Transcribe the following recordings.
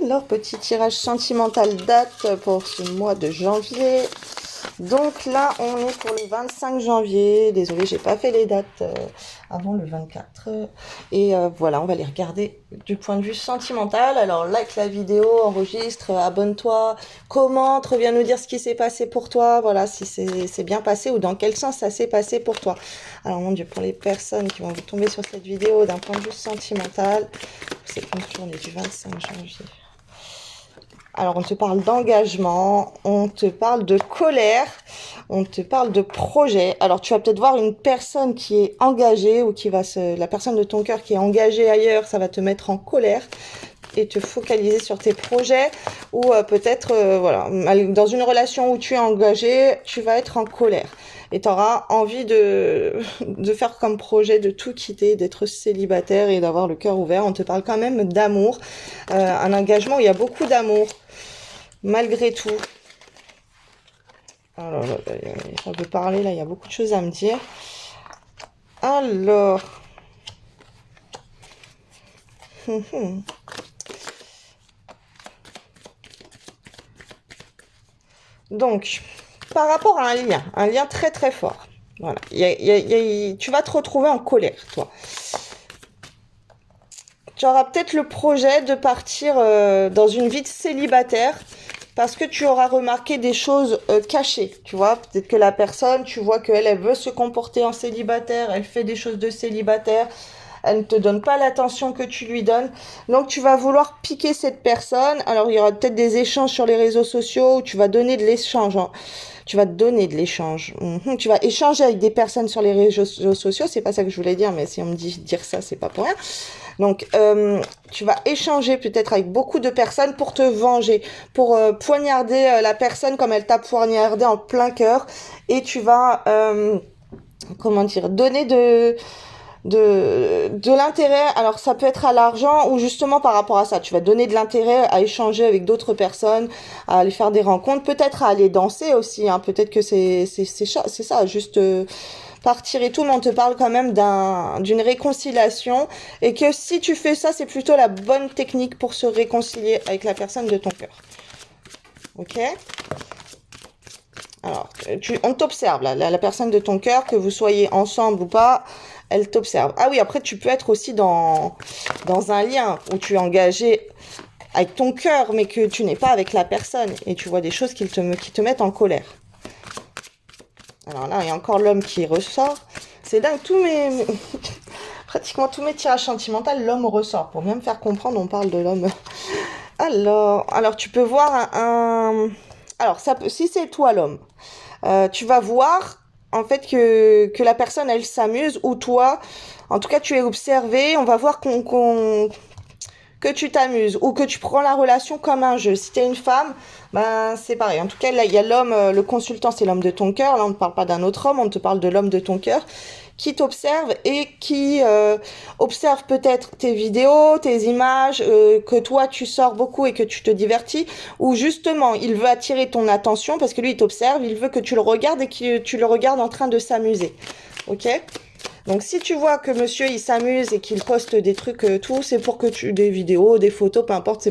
Alors, petit tirage sentimental date pour ce mois de janvier. Donc là, on est pour le 25 janvier. Désolée, j'ai pas fait les dates avant le 24. Et voilà, on va les regarder du point de vue sentimental. Alors, like la vidéo, enregistre, abonne-toi, commente, reviens nous dire ce qui s'est passé pour toi. Voilà, si c'est bien passé ou dans quel sens ça s'est passé pour toi. Alors, mon Dieu, pour les personnes qui vont tomber sur cette vidéo d'un point de vue sentimental, cette journée du 25 janvier. Alors, on te parle d'engagement, on te parle de colère, on te parle de projet. Alors, tu vas peut-être voir une personne qui est engagée ou la personne de ton cœur qui est engagée ailleurs, ça va te mettre en colère et te focaliser sur tes projets ou peut-être, voilà, dans une relation où tu es engagé, tu vas être en colère. Et tu auras envie de faire comme projet de tout quitter, d'être célibataire et d'avoir le cœur ouvert. On te parle quand même d'amour, un engagement où il y a beaucoup d'amour, malgré tout. Alors, ça veut parler, là, il y a beaucoup de choses à me dire. Alors... Donc, par rapport à un lien très très fort. Voilà, tu vas te retrouver en colère, toi. Tu auras peut-être le projet de partir dans une vie de célibataire parce que tu auras remarqué des choses cachées, tu vois. Peut-être que la personne, tu vois qu'elle, elle veut se comporter en célibataire, elle fait des choses de célibataire, elle ne te donne pas l'attention que tu lui donnes. Donc, tu vas vouloir piquer cette personne. Alors, il y aura peut-être des échanges sur les réseaux sociaux où tu vas donner de l'échange. Tu vas donner de l'échange. Tu vas échanger avec des personnes sur les réseaux sociaux. C'est pas ça que je voulais dire, mais si on me dit dire ça, c'est pas pour rien. Donc, tu vas échanger peut-être avec beaucoup de personnes pour te venger, pour poignarder la personne comme elle t'a poignardé en plein cœur. Et tu vas, comment dire, donner de l'intérêt. Alors ça peut être à l'argent ou justement par rapport à ça, tu vas donner de l'intérêt à échanger avec d'autres personnes, à aller faire des rencontres, peut-être à aller danser aussi, hein. Peut-être que c'est ça, juste partir et tout, mais on te parle quand même d'une réconciliation et que si tu fais ça, c'est plutôt la bonne technique pour se réconcilier avec la personne de ton cœur. Ok? Alors, on t'observe, là, la personne de ton cœur, que vous soyez ensemble ou pas, elle t'observe. Ah oui, après, tu peux être aussi dans un lien où tu es engagé avec ton cœur, mais que tu n'es pas avec la personne. Et tu vois des choses qui te mettent en colère. Alors là, il y a encore l'homme qui ressort. C'est dingue, pratiquement tous mes tirages sentimentaux, l'homme ressort. Pour bien me faire comprendre, on parle de l'homme. Alors, tu peux voir alors, si c'est toi l'homme, tu vas voir en fait que la personne, elle s'amuse, ou toi, en tout cas, tu es observé. On va voir que tu t'amuses ou que tu prends la relation comme un jeu. Si tu es une femme, ben c'est pareil. En tout cas, là, il y a l'homme, le consultant, c'est l'homme de ton cœur. Là, on ne parle pas d'un autre homme, on te parle de l'homme de ton cœur qui t'observe et qui observe peut-être tes vidéos, tes images, que toi tu sors beaucoup et que tu te divertis, ou justement il veut attirer ton attention parce que lui il t'observe, il veut que tu le regardes et que tu le regardes en train de s'amuser. Ok ? Donc si tu vois que monsieur il s'amuse et qu'il poste des trucs tout, c'est pour que des vidéos, des photos, peu importe,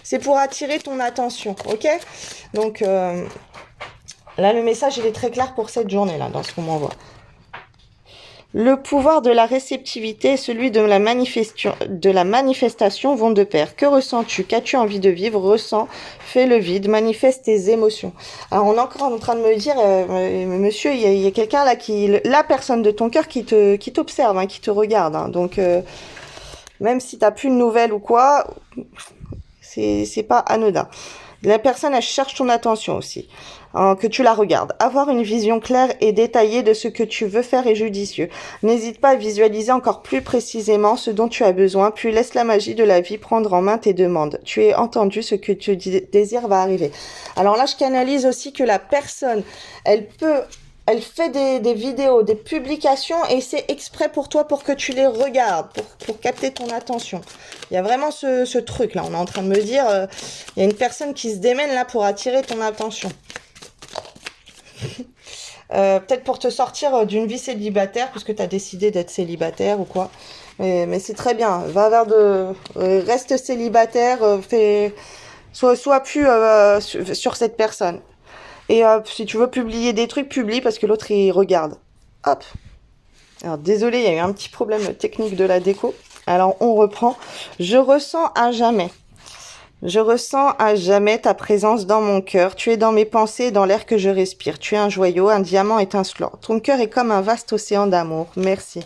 c'est pour attirer ton attention. Ok ? Donc là le message il est très clair pour cette journée là dans ce qu'on m'envoie. Le pouvoir de la réceptivité et celui de la manifestation vont de pair. Que ressens-tu? Qu'as-tu envie de vivre? Ressens, fais le vide, manifeste tes émotions. Alors, on est encore en train de me dire, monsieur, il y a quelqu'un là la personne de ton cœur qui t'observe, hein, qui te regarde. Hein. Donc, même si t'as plus de nouvelles ou quoi, c'est pas anodin. La personne, elle cherche ton attention aussi, que tu la regardes. Avoir une vision claire et détaillée de ce que tu veux faire est judicieux. N'hésite pas à visualiser encore plus précisément ce dont tu as besoin, puis laisse la magie de la vie prendre en main tes demandes. Tu es entendu, ce que tu désires va arriver. Alors là, je canalise aussi que la personne, elle fait des vidéos, des publications et c'est exprès pour toi, pour que tu les regardes, pour capter ton attention. Il y a vraiment ce truc là, on est en train de me dire, il y a une personne qui se démène là pour attirer ton attention. Peut-être pour te sortir d'une vie célibataire, parce que tu as décidé d'être célibataire ou quoi. Mais c'est très bien. Va vers reste célibataire, sois plus sur cette personne. Et si tu veux publier des trucs, publie parce que l'autre il regarde. Hop. Alors désolé, il y a eu un petit problème technique de la déco. Alors on reprend. Je ressens à jamais. Je ressens à jamais ta présence dans mon cœur. Tu es dans mes pensées et dans l'air que je respire. Tu es un joyau, un diamant étincelant. Ton cœur est comme un vaste océan d'amour. Merci.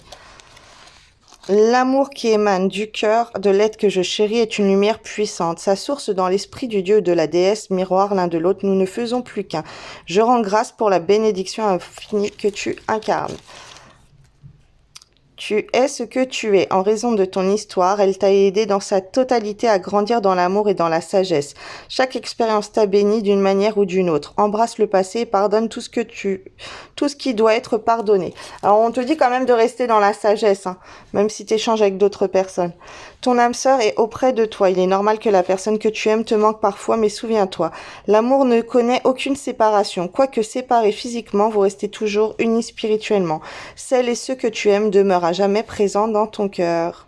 L'amour qui émane du cœur de l'être que je chéris est une lumière puissante. Sa source dans l'esprit du Dieu et de la déesse, miroir l'un de l'autre, nous ne faisons plus qu'un. Je rends grâce pour la bénédiction infinie que tu incarnes. Tu es ce que tu es. En raison de ton histoire, elle t'a aidé dans sa totalité à grandir dans l'amour et dans la sagesse. Chaque expérience t'a béni d'une manière ou d'une autre. Embrasse le passé et pardonne tout ce qui doit être pardonné. Alors, on te dit quand même de rester dans la sagesse, hein, même si tu échanges avec d'autres personnes. Ton âme sœur est auprès de toi. Il est normal que la personne que tu aimes te manque parfois, mais souviens-toi, l'amour ne connaît aucune séparation. Quoique séparés physiquement, vous restez toujours unis spirituellement. Celles et ceux que tu aimes demeurent à jamais présents dans ton cœur.